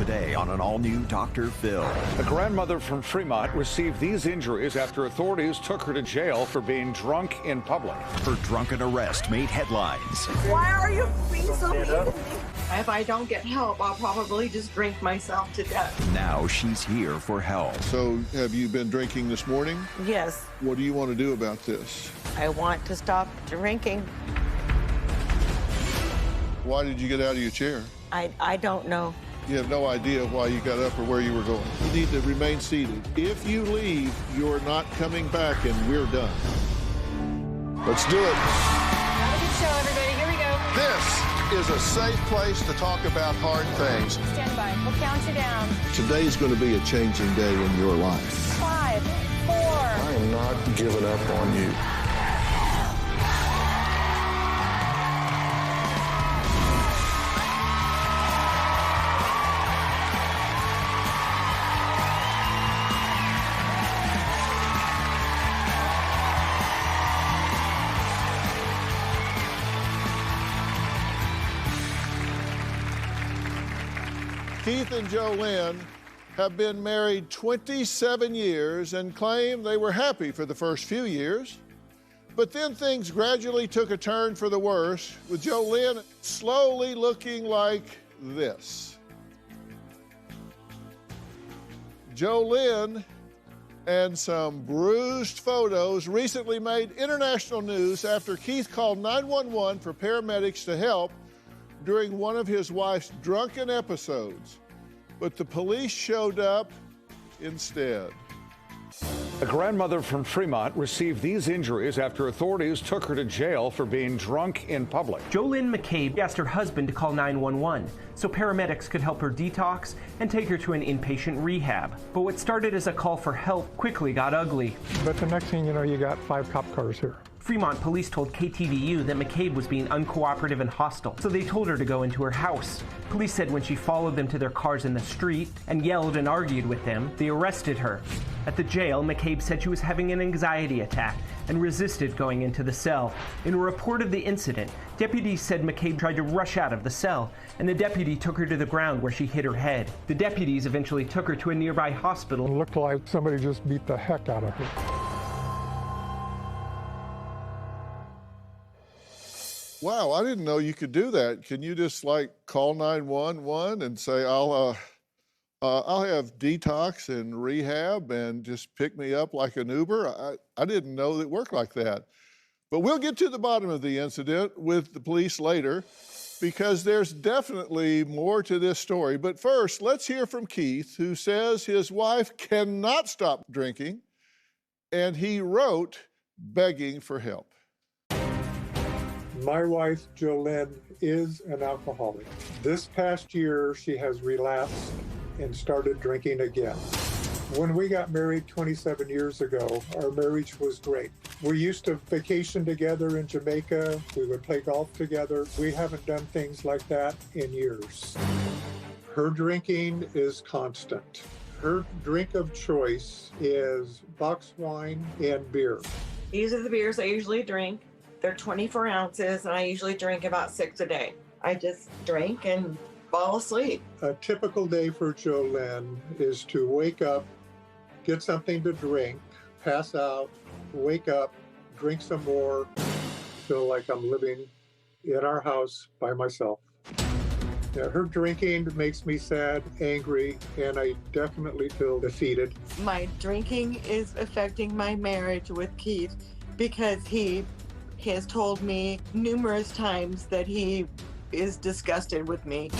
Today on an all-new Dr. Phil. A grandmother from Fremont received these injuries after authorities took her to jail for being drunk in public. Her drunken arrest made headlines. Why are you being so mean to me? If I don't get help, I'll probably just drink myself to death. Now she's here for help. So have you been drinking this morning? Yes, What do you want to do about this? I want to stop drinking. Why did you get out of your chair? I don't know. You have no idea why you got up or where you were going. You need to remain seated. If you leave, you're not coming back and we're done. Let's do it. Have a good show, everybody. Here we go. This is a safe place to talk about hard things. Stand by. We'll count you down. Today is going to be a changing day in your life. 5, 4. I am not giving up on you. Keith and Jolynn have been married 27 years and claim they were happy for the first few years. But then things gradually took a turn for the worse, with Jolynn slowly looking like this. Jolynn and some bruised photos recently made international news after Keith called 911 for paramedics to help during one of his wife's drunken episodes, but the police showed up instead. A grandmother from Fremont received these injuries after authorities took her to jail for being drunk in public. Jolynn McCabe asked her husband to call 911 so paramedics could help her detox and take her to an inpatient rehab. But what started as a call for help quickly got ugly. But the next thing you know, you got 5 cop cars here. Fremont police told KTVU that McCabe was being uncooperative and hostile, so they told her to go into her house. Police said when she followed them to their cars in the street and yelled and argued with them, they arrested her. At the jail, McCabe said she was having an anxiety attack and resisted going into the cell. In a report of the incident, deputies said McCabe tried to rush out of the cell, and the deputy took her to the ground where she hit her head. The deputies eventually took her to a nearby hospital. It looked like somebody just beat the heck out of her. Wow, I didn't know you could do that. Can you just like call 911 and say, I'll have detox and rehab and just pick me up like an Uber? I didn't know that it worked like that. But we'll get to the bottom of the incident with the police later, because there's definitely more to this story. But first, let's hear from Keith, who says his wife cannot stop drinking, and he wrote begging for help. My wife, Jolynn, is an alcoholic. This past year, she has relapsed and started drinking again. When we got married 27 years ago, our marriage was great. We used to vacation together in Jamaica. We would play golf together. We haven't done things like that in years. Her drinking is constant. Her drink of choice is box wine and beer. These are the beers I usually drink. They're 24 ounces, and I usually drink about 6 a day. I just drink and fall asleep. A typical day for Jolynn is to wake up, get something to drink, pass out, wake up, drink some more, feel like I'm living in our house by myself. Yeah, her drinking makes me sad, angry, and I definitely feel defeated. My drinking is affecting my marriage with Keith because he has told me numerous times that he is disgusted with me.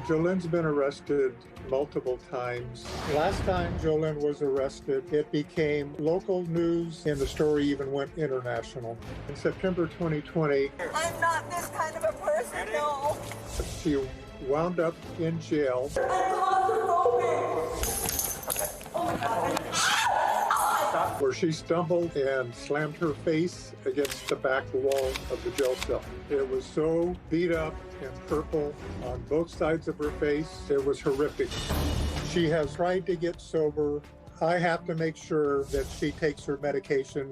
Jolynn's been arrested multiple times. Last time Jolynn was arrested, it became local news and the story even went international. In September 2020, I'm not this kind of a person, no. she wound up in jail. I'm claustrophobic. Oh my God. Where she stumbled and slammed her face against the back wall of the jail cell. It was so beat up and purple on both sides of her face, it was horrific. She has tried to get sober. I have to make sure that she takes her medication.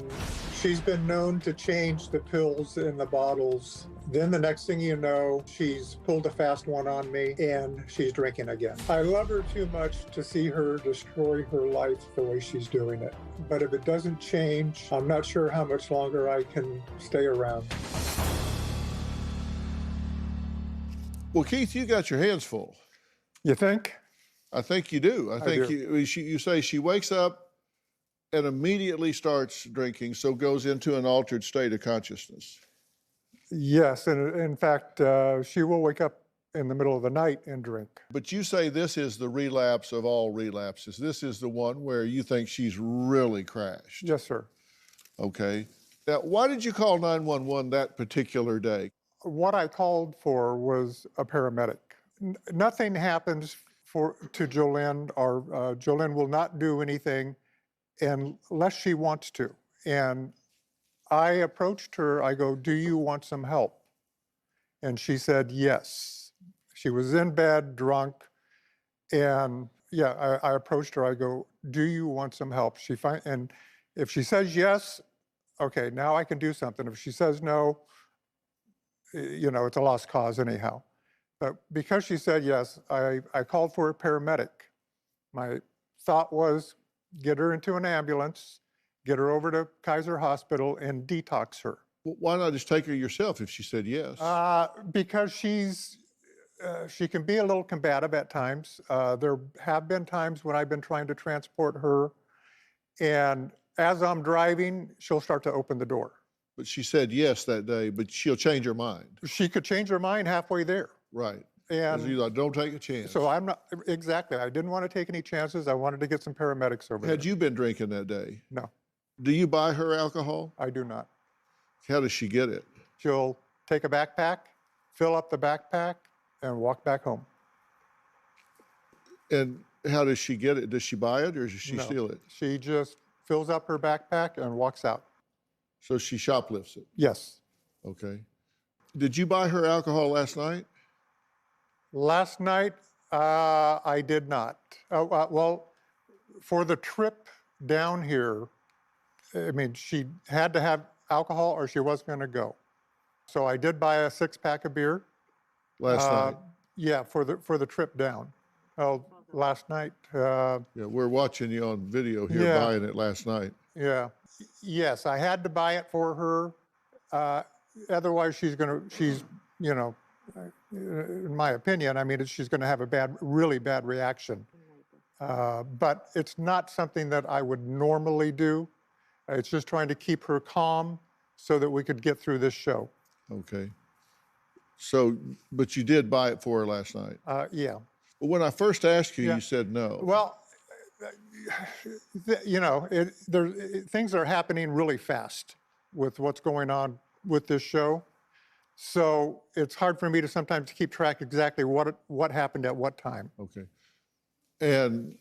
She's been known to change the pills in the bottles Then the next thing you know, she's pulled a fast one on me and she's drinking again. I love her too much to see her destroy her life the way she's doing it. But if it doesn't change, I'm not sure how much longer I can stay around. Well, Keith, you got your hands full. You think? I think you do. I think do. you say she wakes up and immediately starts drinking, so goes into an altered state of consciousness. Yes, and in fact, she will wake up in the middle of the night and drink. But you say this is the relapse of all relapses. This is the one where you think she's really crashed. Yes, sir. Okay. Now, why did you call 911 that particular day? What I called for was a paramedic. Nothing happens to Jolene, or Jolene will not do anything unless she wants to. And I approached her, I go, do you want some help? And she said yes. She was in bed, drunk, and yeah, I approached her, I go, do you want some help? And if she says yes, okay, now I can do something. If she says no, you know, it's a lost cause anyhow. But because she said yes, I called for a paramedic. My thought was get her into an ambulance, get her over to Kaiser Hospital and detox her. Well, why not just take her yourself if she said yes? Because she can be a little combative at times. There have been times when I've been trying to transport her, and as I'm driving, she'll start to open the door. But she said yes that day, but she'll change her mind. She could change her mind halfway there. Right. And you like, don't take a chance. So I'm not, exactly. I didn't want to take any chances. I wanted to get some paramedics over there. Had you been drinking that day? No. Do you buy her alcohol? I do not. How does she get it? She'll take a backpack, fill up the backpack, and walk back home. And how does she get it? Does she buy it or does she steal it? She just fills up her backpack and walks out. So she shoplifts it? Yes. Okay. Did you buy her alcohol last night? Last night, I did not. Well, for the trip down here, I mean, she had to have alcohol or she wasn't going to go. So I did buy a 6-pack of beer. Last night? Yeah, for the trip down. Oh, last night. Yeah, we're watching you on video here buying it last night. Yeah. Yes, I had to buy it for her. Otherwise, she's, you know, in my opinion, I mean, she's going to have a really bad reaction. But it's not something that I would normally do. It's just trying to keep her calm so that we could get through this show. Okay. So, but you did buy it for her last night? Yeah. Well, when I first asked you, you said no. Well, you know, things are happening really fast with what's going on with this show. So it's hard for me to sometimes keep track exactly what happened at what time. Okay. And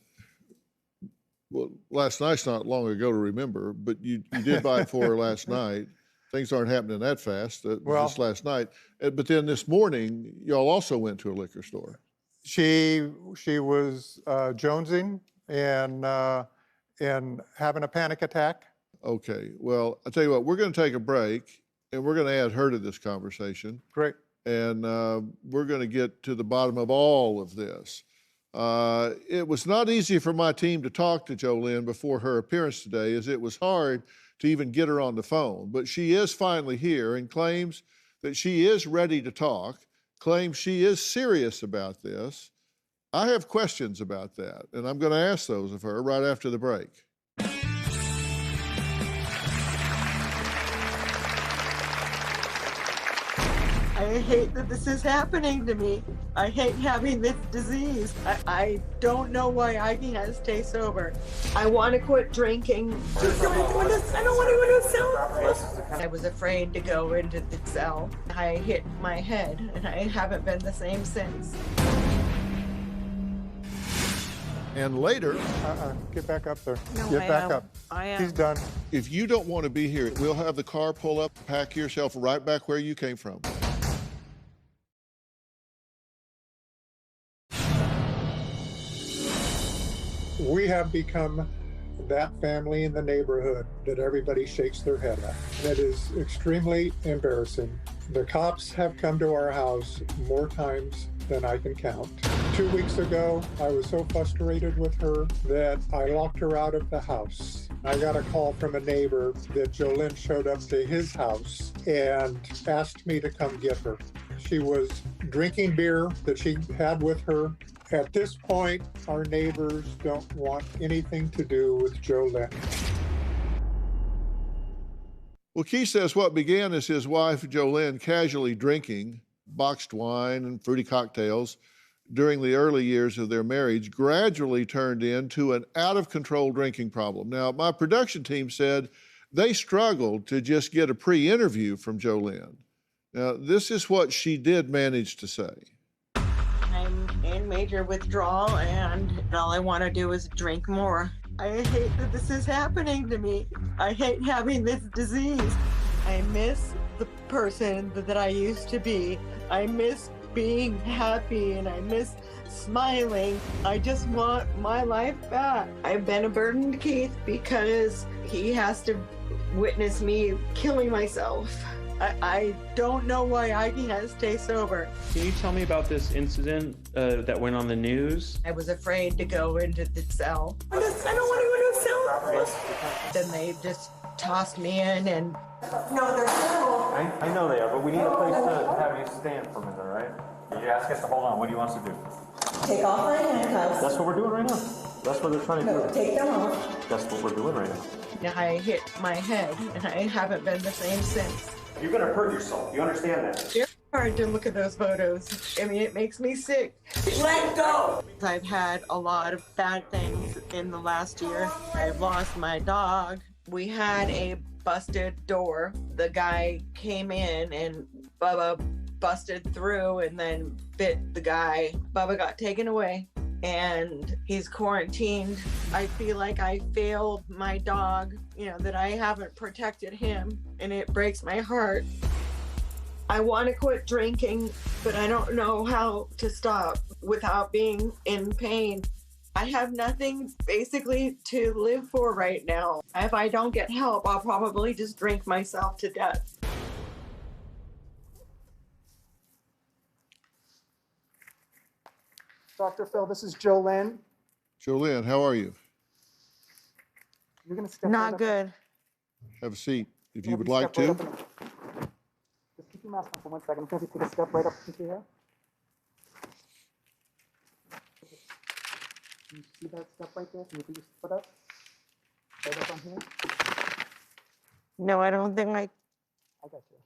well, last night's not long ago to remember, but you did buy it for her last night. Things aren't happening that fast, just last night. But then this morning, y'all also went to a liquor store. She was jonesing and having a panic attack. Okay. Well, I'll tell you what, we're going to take a break. And we're going to add her to this conversation. Great. And we're going to get to the bottom of all of this. It was not easy for my team to talk to Jolene before her appearance today, as it was hard to even get her on the phone. But she is finally here and claims that she is ready to talk, claims she is serious about this. I have questions about that, and I'm going to ask those of her right after the break. I hate that this is happening to me. I hate having this disease. I don't know why I can't stay sober. I want to quit drinking. I don't want to go to cell. I was afraid to go into the cell. I hit my head, and I haven't been the same since. And later... Get back up there. No, Get back up. I am. He's done. If you don't want to be here, we'll have the car pull up, pack yourself right back where you came from. We have become that family in the neighborhood that everybody shakes their head at. That is extremely embarrassing The cops have come to our house more times than I can count. 2 weeks ago, I was so frustrated with her that I locked her out of the house. I got a call from a neighbor that Jolynn showed up to his house and asked me to come get her. She was drinking beer that she had with her. At this point, our neighbors don't want anything to do with Jolynn. Well, Keith says what began as his wife, Jolynn, casually drinking boxed wine and fruity cocktails during the early years of their marriage gradually turned into an out-of-control drinking problem. Now, my production team said they struggled to just get a pre-interview from Jolynn. Now, this is what she did manage to say. I'm in major withdrawal, and all I want to do is drink more. I hate that this is happening to me. I hate having this disease. I miss the person that I used to be. I miss being happy, and I miss smiling. I just want my life back. I've been a burden to Keith because he has to witness me killing myself. I don't know why I can't stay sober. Can you tell me about this incident that went on the news? I was afraid to go into the cell. I don't want to go to a cell. Then they just tossed me in and... No, they're terrible. I know they are, but we need a place to have you stand for a minute, all right? You ask us to hold on. What do you want us to do? Take off my handcuffs. That's what we're doing right now. That's what they're trying to do. Take them off. That's what we're doing right now. I hit my head, and I haven't been the same since. You're going to hurt yourself. You understand that? It's hard to look at those photos. I mean, it makes me sick. Let go! I've had a lot of bad things in the last year. I've lost my dog. We had a busted door. The guy came in and Bubba busted through and then bit the guy. Bubba got taken away and he's quarantined. I feel like I failed my dog, that I haven't protected him, and it breaks my heart. I want to quit drinking, but I don't know how to stop without being in pain. I have nothing basically to live for right now. If I don't get help, I'll probably just drink myself to death. Dr. Phil, this is Jolynn. Jolynn, how are you? You're going to step Not right good. Up. Have a seat if you Have would you like step right to. up just keep your mask on for 1 second. I'm going to take a step right up into here. Can you see that step right there? Can you put your foot up? Right up on here? No, I don't think I got you.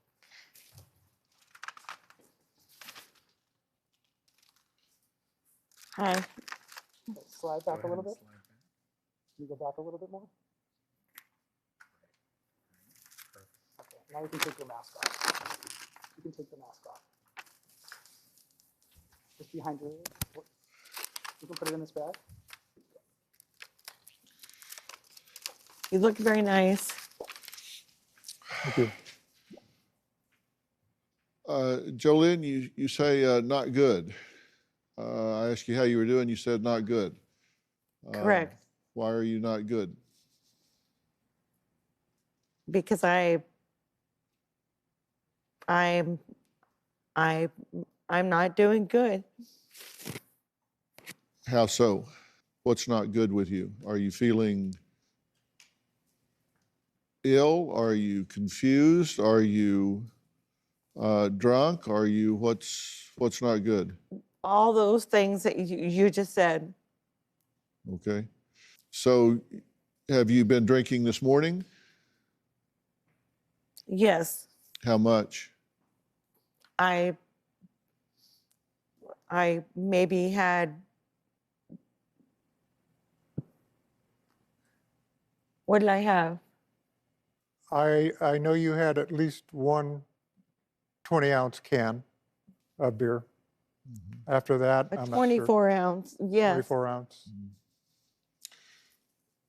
Hi. Okay, slide back a little bit. Can you go back a little bit more? Okay, now you can take your mask off. You can take the mask off. Just behind your ears. You can put it in this bag. You look very nice. Thank you. Jolynn, you say not good. I asked you how you were doing. You said not good. Correct. Why are you not good? Because I'm not doing good. How so? What's not good with you? Are you feeling ill? Are you confused? Are you drunk? Are you what's not good? All those things that you just said. Okay. So have you been drinking this morning? Yes. How much? I maybe had, what did I have? I know you had at least one 20-ounce can of beer. Mm-hmm. After that, A I'm 24 not sure. ounce, yes. 24 ounce.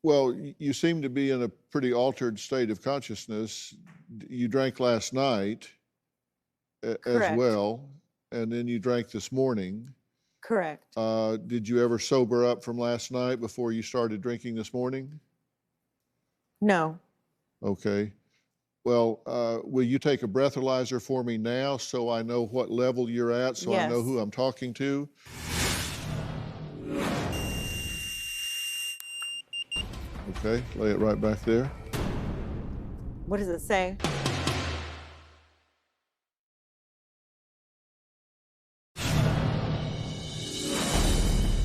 Well, you seem to be in a pretty altered state of consciousness. You drank last night as well, and then you drank this morning. Correct. Did you ever sober up from last night before you started drinking this morning? No. Okay. Well, will you take a breathalyzer for me now so I know what level you're at, so I know Yes. who I'm talking to? Okay, lay it right back there. What does it say?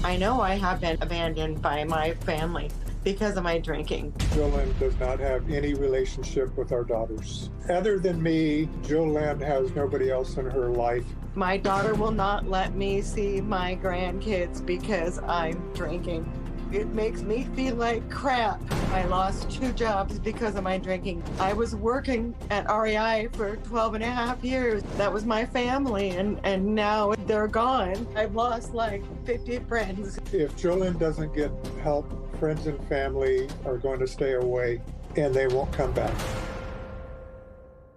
I know I have been abandoned by my family because of my drinking. Jolynn does not have any relationship with our daughters. Other than me, Jolynn has nobody else in her life. My daughter will not let me see my grandkids because I'm drinking. It makes me feel like crap. I lost 2 jobs because of my drinking. I was working at REI for 12 and a half years. That was my family, and now they're gone. I've lost like 50 friends. If Jolynn doesn't get help, friends and family are going to stay away and they won't come back.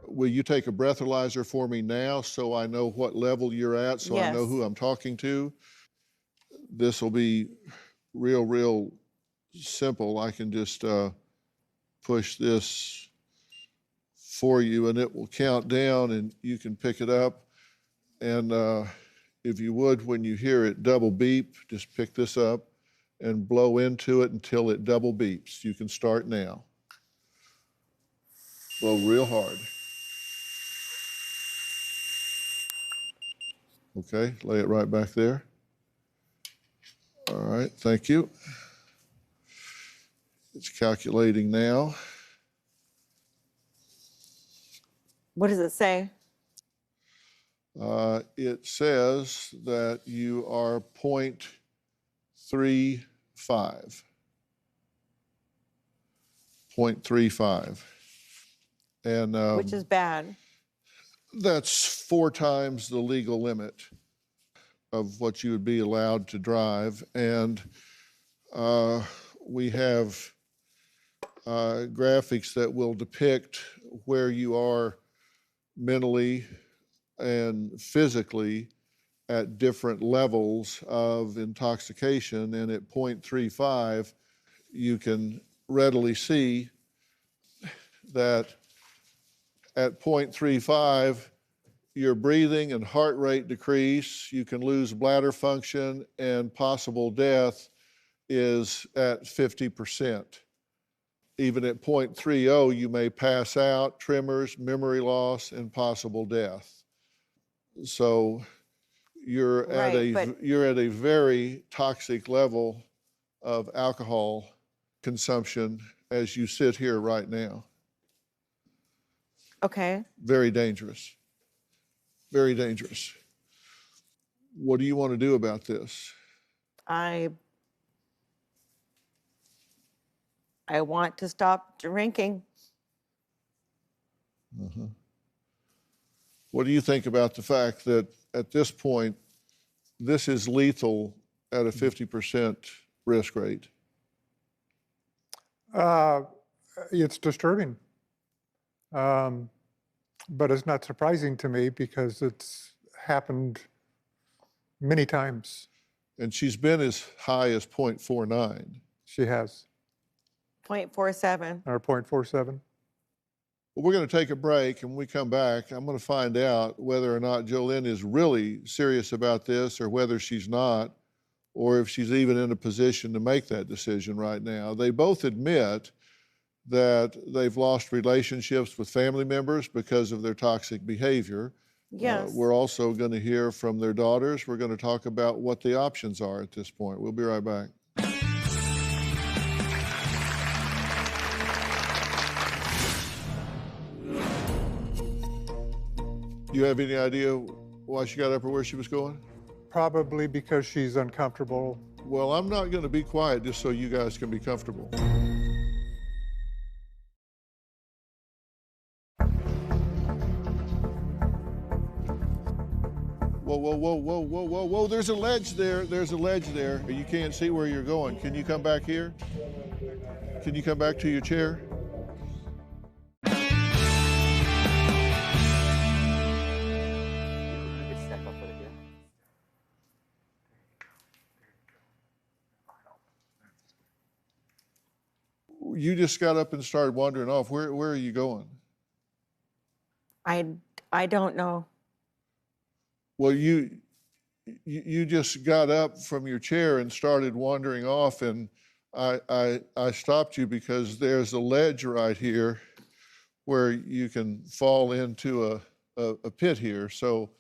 Will you take a breathalyzer for me now so I know what level you're at, so I know Yes. who I'm talking to? This will be real simple. I can just push this for you and it will count down and you can pick it up. And if you would, when you hear it double beep, just pick this up and blow into it until it double beeps. You can start now. Blow real hard. Okay, lay it right back there. All right, thank you. It's calculating now. What does it say? It says that you are 0.35. 0.35. And Which is bad. that's 4 times the legal limit of what you would be allowed to drive. And we have graphics that will depict where you are mentally and physically at different levels of intoxication. And at 0.35, you can readily see that at 0.35, your breathing and heart rate decrease, you can lose bladder function, and possible death is at 50%. Even at 0.30, you may pass out, tremors, memory loss, and possible death. So you're at a very toxic level of alcohol consumption as you sit here right now. Okay. Very dangerous. Very dangerous. What do you want to do about this? I want to stop drinking. Uh-huh. What do you think about the fact that at this point, this is lethal at a 50% risk rate? It's disturbing. But it's not surprising to me because it's happened many times. And she's been as high as 0.49. She has. 0.47. Or 0.47. Well, we're going to take a break, and when we come back, I'm going to find out whether or not Jolynn is really serious about this or whether she's not, or if she's even in a position to make that decision right now. They both admit that they've lost relationships with family members because of their toxic behavior. Yes. We're also going to hear from their daughters. We're going to talk about what the options are at this point. We'll be right back. Do you have any idea why she got up or where she was going? Probably because she's uncomfortable. Well, I'm not going to be quiet just so you guys can be comfortable. Whoa, there's a ledge there. There's a ledge there. You can't see where you're going. Can you come back here? Can you come back to your chair? You just got up and started wandering off. Where are you going? I don't know. Well, you just got up from your chair and started wandering off, and I stopped you because there's a ledge right here where you can fall into a pit here. So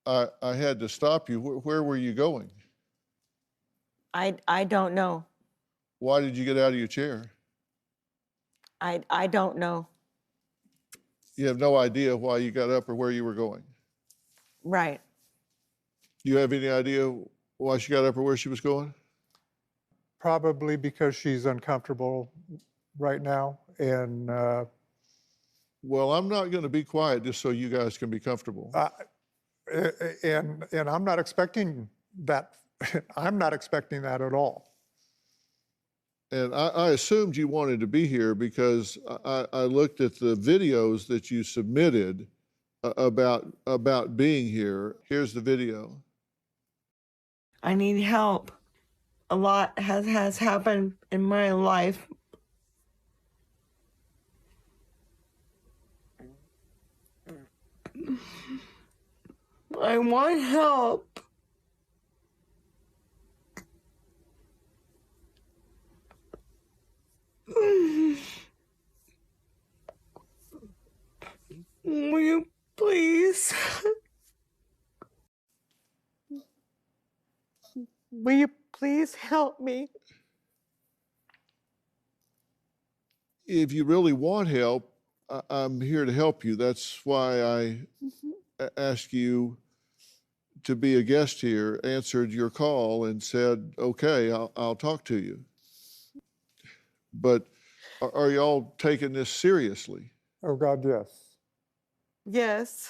I had to stop you. Where were you going? I don't know. Why did you get out of your chair? I don't know. You have no idea why you got up or where you were going. Right. Do you have any idea why she got up or where she was going? Probably because she's uncomfortable right now. And well, I'm not going to be quiet just so you guys can be comfortable. And I'm not expecting that. I'm not expecting that at all. And I assumed you wanted to be here because I looked at the videos that you submitted about being here. Here's the video. I need help. A lot has happened in my life. I want help. Will you please? Will you please help me? If you really want help, I'm here to help you. That's why I asked you to be a guest here, answered your call, and said, okay, I'll talk to you. But are y'all taking this seriously? Oh, God, yes. Yes,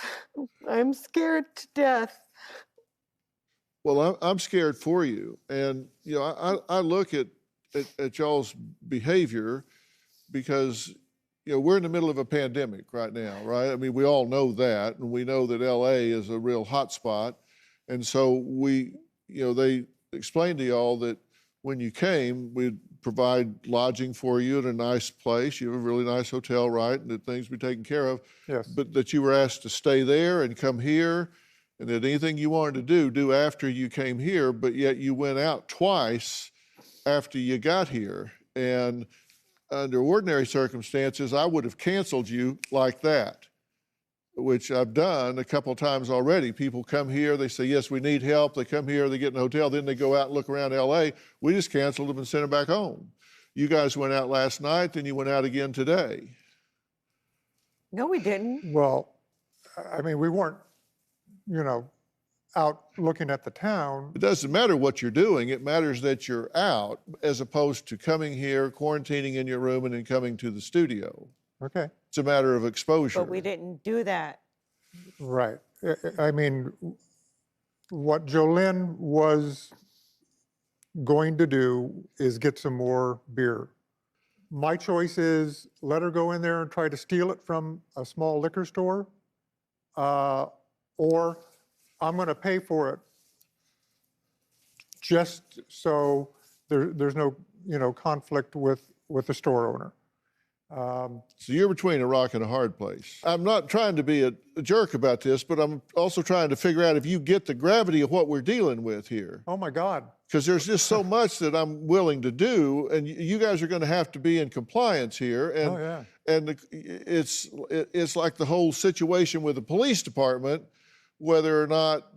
I'm scared to death. Well, I'm scared for you. And, you know, I look at y'all's behavior because, you know, we're in the middle of a pandemic right now, right? I mean, we all know that, and we know that LA is a real hot spot. And so they explained to y'all that when you came, we'd provide lodging for you at a nice place. You have a really nice hotel, right? And that things be taken care of. Yes. But that you were asked to stay there and come here, and that anything you wanted to do after you came here, but yet you went out twice after you got here. And under ordinary circumstances, I would have canceled you like that, which I've done a couple of times already. People come here, they say, yes, we need help. They come here, they get in a hotel, then they go out and look around LA. We just canceled them and sent them back home. You guys went out last night, then you went out again today. No, we didn't. Well, I mean, we weren't, out looking at the town. It doesn't matter what you're doing. It matters that you're out as opposed to coming here, quarantining in your room, and then coming to the studio. Okay. It's a matter of exposure. But we didn't do that. Right. I mean, what Jolynn was going to do is get some more beer. My choice is let her go in there and try to steal it from a small liquor store, or I'm going to pay for it just so there's no, conflict with the store owner. So you're between a rock and a hard place. I'm not trying to be a jerk about this, but I'm also trying to figure out if you get the gravity of what we're dealing with here. Oh my God. Because there's just so much that I'm willing to do, and you guys are going to have to be in compliance here. And, oh, yeah. And it's like the whole situation with the police department, whether or not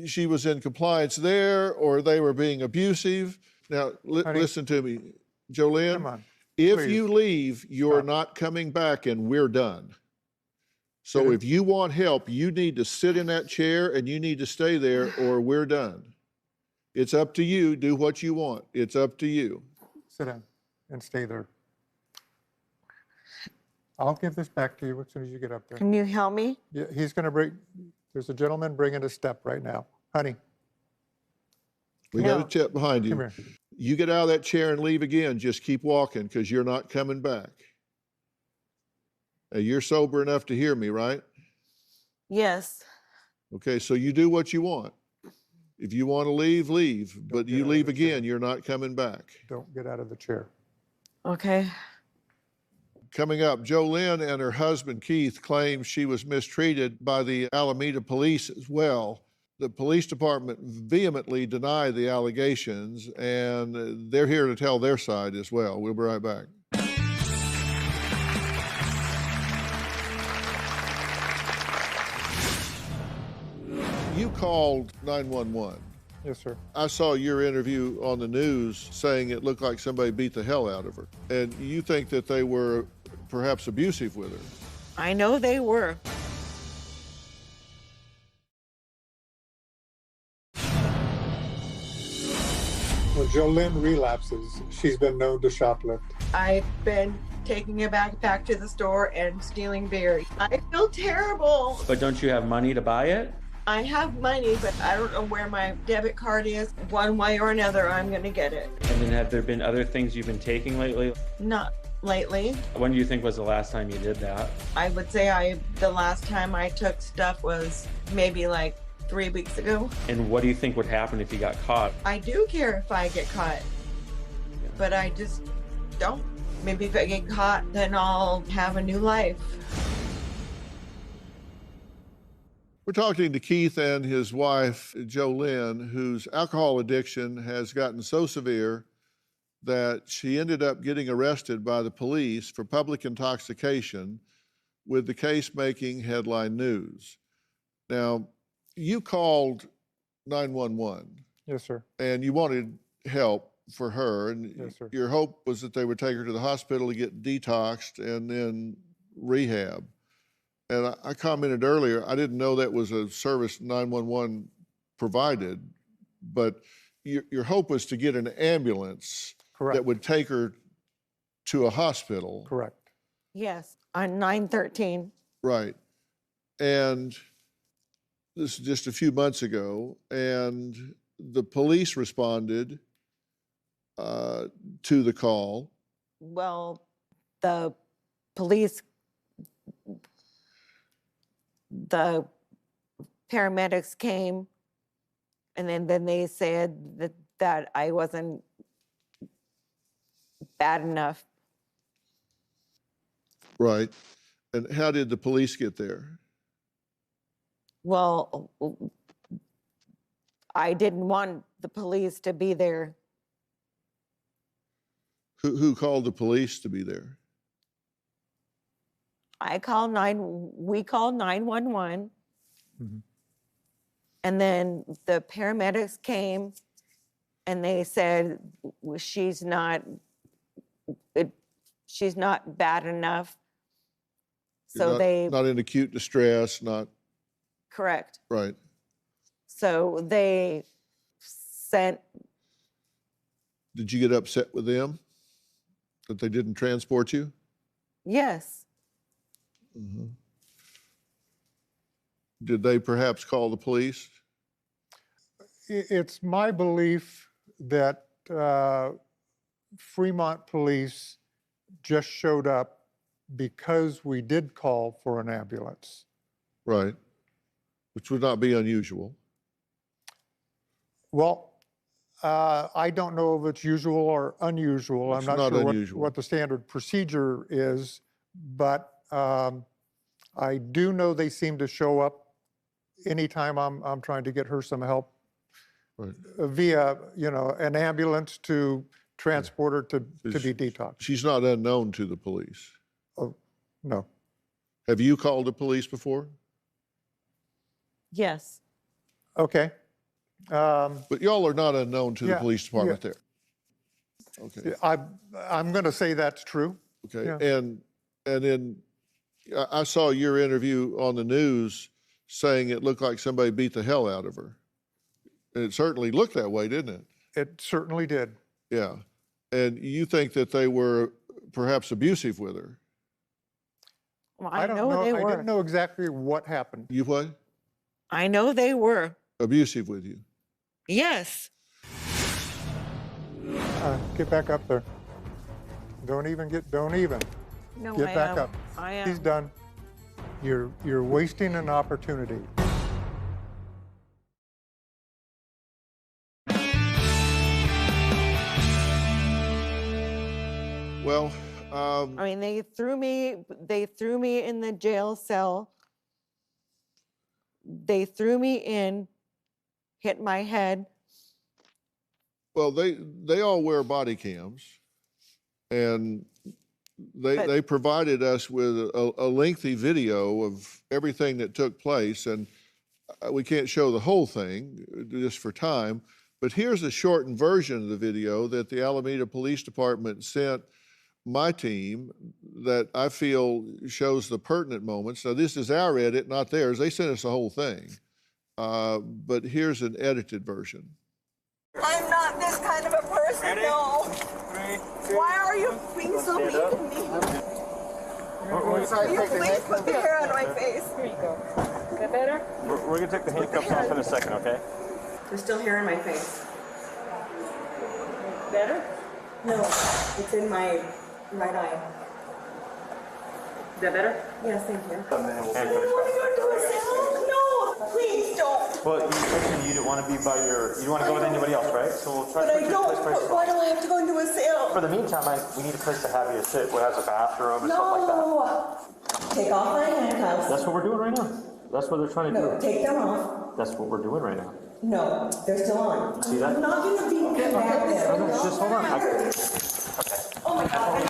she was in compliance there or they were being abusive. Now, listen to me, Jolynn. Come on. If Please. you leave, you're not coming back and we're done. So if you want help, you need to sit in that chair and you need to stay there or we're done. It's up to you. Do what you want. It's up to you. Sit down and stay there. I'll give this back to you as soon as you get up there. Can you help me? Yeah, he's going to there's a gentleman bringing a step right now. Honey. We got a tip behind you. Come here. You get out of that chair and leave again. Just keep walking because you're not coming back. Now, you're sober enough to hear me, right? Yes. Okay, so you do what you want. If you want to leave, leave. But you leave again, you're not coming back. Don't get out of the chair. Okay. Coming up, Jolynn and her husband Keith claim she was mistreated by the Alameda police as well. The police department vehemently denied the allegations, and they're here to tell their side as well. We'll be right back. You called 911. Yes, sir. I saw your interview on the news saying it looked like somebody beat the hell out of her. And you think that they were perhaps abusive with her. I know they were. When Jolynn relapses, she's been known to shoplift. I've been taking a backpack to the store and stealing beer. I feel terrible. But don't you have money to buy it? I have money, but I don't know where my debit card is. One way or another, I'm going to get it. And then have there been other things you've been taking lately? Not lately. When do you think was the last time you did that? I would say the last time I took stuff was maybe like 3 weeks ago. And what do you think would happen if you got caught? I do care if I get caught, but I just don't. Maybe if I get caught, then I'll have a new life. We're talking to Keith and his wife, Jolynn, whose alcohol addiction has gotten so severe that she ended up getting arrested by the police for public intoxication, with the case making headline news. Now, you called 911. Yes, sir. And you wanted help for her. And yes, sir. Your hope was that they would take her to the hospital to get detoxed and then rehab. And I commented earlier, I didn't know that was a service 911 provided, but your hope was to get an ambulance Correct. that would take her to a hospital. Correct. Yes, on 9/13. Right. And this is just a few months ago, and the police responded to the call. Well, the police, the paramedics came, and then they said that I wasn't bad enough. Right. And how did the police get there? Well, I didn't want the police to be there. Who called the police to be there? We called 911. Mm-hmm. And then the paramedics came and they said, well, she's not bad enough. So not in acute distress, not. Correct. Right. So they sent. Did you get upset with them that they didn't transport you? Yes. Mm-hmm. Did they perhaps call the police? It's my belief that Fremont police just showed up because we did call for an ambulance. Right. Which would not be unusual. Well, I don't know if it's usual or unusual. It's I'm not sure unusual. what the standard procedure is, but I do know they seem to show up anytime I'm trying to get her some help, right, via an ambulance to transport her to be detoxed. She's not unknown to the police. Oh, no. Have you called the police before? Yes. Okay. But y'all are not unknown to the Yeah, police department yeah. there. Okay. I'm going to say that's true. Okay. Yeah. And then I saw your interview on the news saying it looked like somebody beat the hell out of her. And it certainly looked that way, didn't it? It certainly did. Yeah. And you think that they were perhaps abusive with her? Well, I don't know. they I were. didn't know exactly what happened. You what? I know they were. Abusive with you? Yes. Get back up there. Don't even. No, Get back up. I am. He's done. You're wasting an opportunity. Well, I mean, they threw me in the jail cell. They threw me in, hit my head. Well, they all wear body cams, and they provided us with a lengthy video of everything that took place, and we can't show the whole thing just for time, but here's a shortened version of the video that the Alameda Police Department sent my team that I feel shows the pertinent moments. Now, this is our edit, not theirs. They sent us the whole thing, but here's an edited version. I'm not this kind of a person, Ready? no. 3, 2. Why are you being so mean Stand to me? Will you please put the hair on my face? Here you go. Is that better? We're gonna take the handcuffs off in a second, okay? There's still hair in my face. Better? No, it's in my right eye. Is that better? Yes, thank you. And then we'll I don't want to go into a cell. No, please don't. Well, you mentioned you didn't want to be by you didn't want to go with anybody else, right? So we'll try But to I put you don't. in a place. Why do I have to go into a cell? For the meantime, we need a place to have you sit, where it has a bathroom and stuff like that. No. Take off my handcuffs. That's what we're doing right now. That's what they're trying to No, do. take them off. That's what we're doing right now. No, they're still on. See that? I'm not going to be back there. No, just hold on. Oh my God.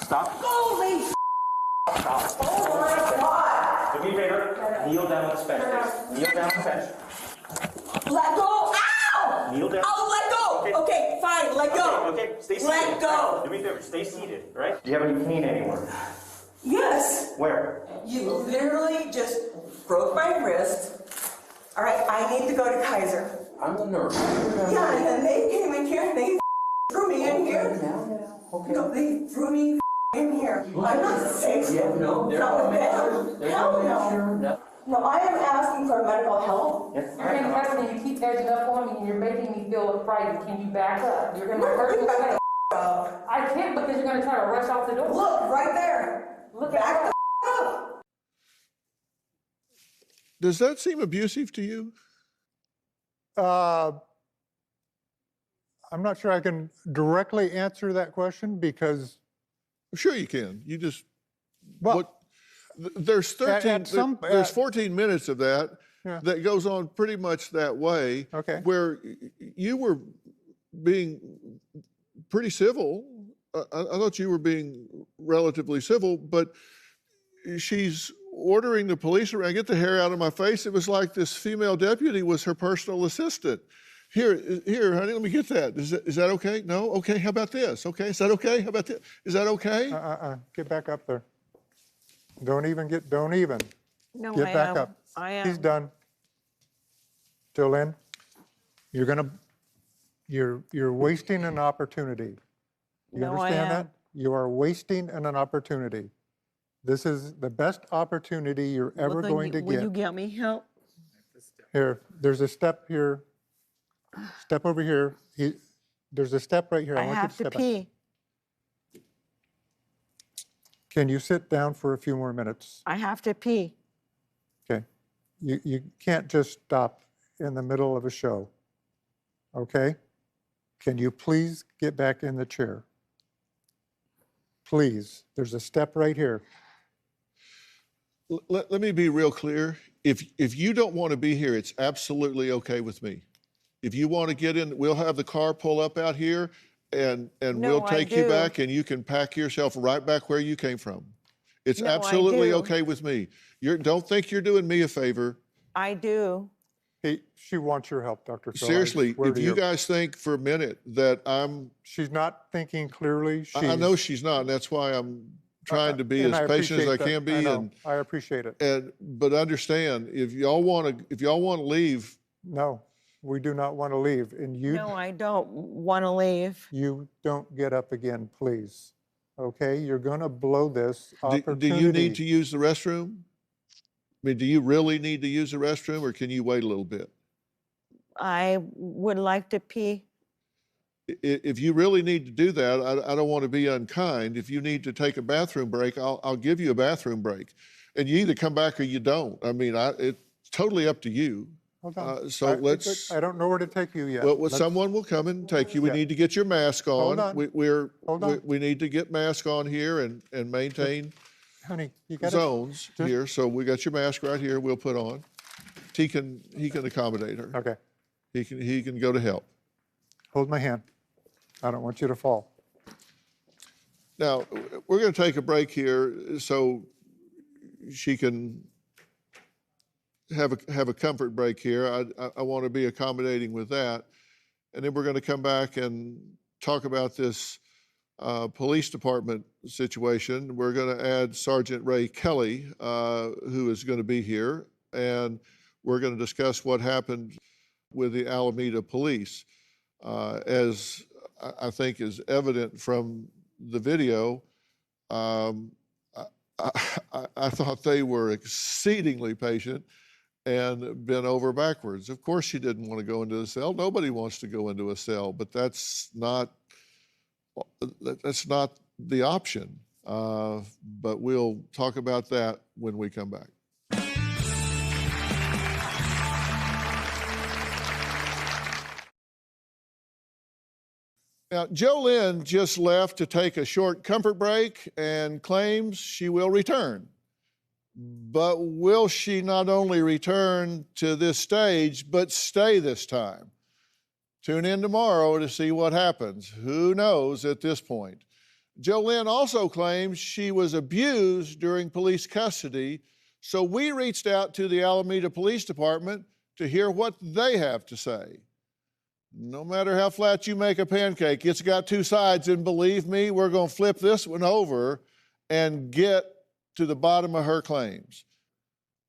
Stop. Holy Stop. Oh my God. Do me a favor. Kneel down on this bench, please. Kneel down on the bench. Let go. Ow! Kneel down. Oh, let go. Okay, fine. Let go. Okay, stay seated. Let go. Do me a favor. Stay seated, right? Do you have any pain anywhere? Yes. Where? You literally just broke my wrist. All right, I need to go to Kaiser. I'm the nurse. Yeah, and then they came in here and they threw me in here. Okay. No, they threw me in here. I'm not safe. No, not with them. Hell no. No, I am asking for medical help. Yes. You're gonna have me, you keep edging up on me and you're making me feel frightened. Can you back up? You're gonna hurt me. I can't because you're gonna try to rush out the door. Look, right there. Look Back at the up. Does that seem abusive to you? I'm not sure I can directly answer that question because. Sure you can. You just, Well, there's 13, there's 14 minutes of that Yeah. that goes on pretty much that way. Okay. Where you were being pretty civil. I thought you were being relatively civil, but she's ordering the police around, get the hair out of my face. It was like this female deputy was her personal assistant. Here, honey, let me get that. Is that okay? No? Okay, how about this? Okay, is that okay? How about this? Is that okay? Get back up there. Don't even. No, Get I back am. up. I am. He's done. Jolene, you're wasting an opportunity. You No, I understand am. that? You are wasting an opportunity. This is the best opportunity you're ever Well, then going to Will you get. get me help? Here, there's a step here. Step over here. There's a step right here. I want you have to step back. pee. Can you sit down for a few more minutes? I have to pee. Okay. You can't just stop in the middle of a show. Okay? Can you please get back in the chair? Please. There's a step right here. Let me be real clear. If you don't want to be here, it's absolutely okay with me. If you want to get in, we'll have the car pull up out here and No, we'll I take you do. back and you can pack yourself right back where you came from. It's No, I absolutely do. okay with me. Don't think you're doing me a favor. I do. Hey, she wants your help, Dr. Phil. I Seriously, swear if to you guys think for a minute that She's not thinking clearly. I know she's not, and that's why I'm trying to be and as I patient as I appreciate can that. be. know. I appreciate it. But understand, if y'all want to leave, No, we do not want to leave. And No, I don't want to leave. you don't get up again, please. Okay? You're going to blow this do opportunity. you need to use the restroom? I mean, do you really need to use the restroom, or can you wait a little bit? I would like to pee. If you really need to do that, I don't want to be unkind. If you need to take a bathroom break, I'll give you a bathroom break. And you either come back or you don't. I mean, it's totally up to you. Hold on. So let's. I don't know where to take you yet. Well, someone will come and take you. We need to get your mask on. Hold on. Hold on. We need to get mask on here and maintain Honey, you got zones here. So we got your mask right here. We'll put on. He can accommodate her. Okay. He can go to help. Hold my hand. I don't want you to fall. Now we're going to take a break here so she can have a comfort break here. I want to be accommodating with that, and then we're going to come back and talk about this police department situation. We're going to add Sergeant Ray Kelly, who is going to be here, and we're going to discuss what happened with the Alameda police. As I think is evident from the video, I thought they were exceedingly patient and bent over backwards. Of course she didn't want to go into a cell. Nobody wants to go into a cell, but that's not the option. But we'll talk about that when we come back. Now, JoLynn just left to take a short comfort break and claims she will return. But will she not only return to this stage, but stay this time? Tune in tomorrow to see what happens. Who knows at this point? JoLynn also claims she was abused during police custody, so we reached out to the Alameda Police Department to hear what they have to say. No matter how flat you make a pancake, it's got two sides, and believe me, we're going to flip this one over and get to the bottom of her claims.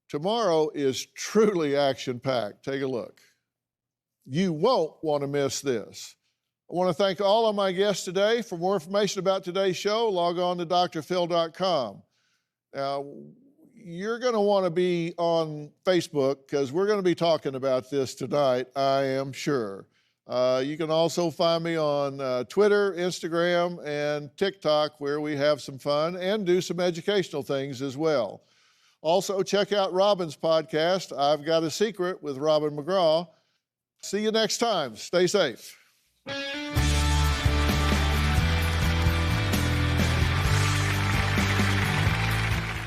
Tomorrow is truly action-packed. Take a look. You won't want to miss this. I want to thank all of my guests today. For more information about today's show, log on to drphil.com. Now, you're going to want to be on Facebook because we're going to be talking about this tonight, I am sure. You can also find me on Twitter, Instagram, and TikTok, where we have some fun and do some educational things as well. Also, check out Robin's podcast, I've Got a Secret with Robin McGraw. See you next time. Stay safe.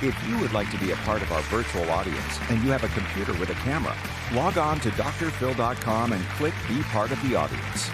If you would like to be a part of our virtual audience and you have a computer with a camera, log on to drphil.com and click Be Part of the Audience.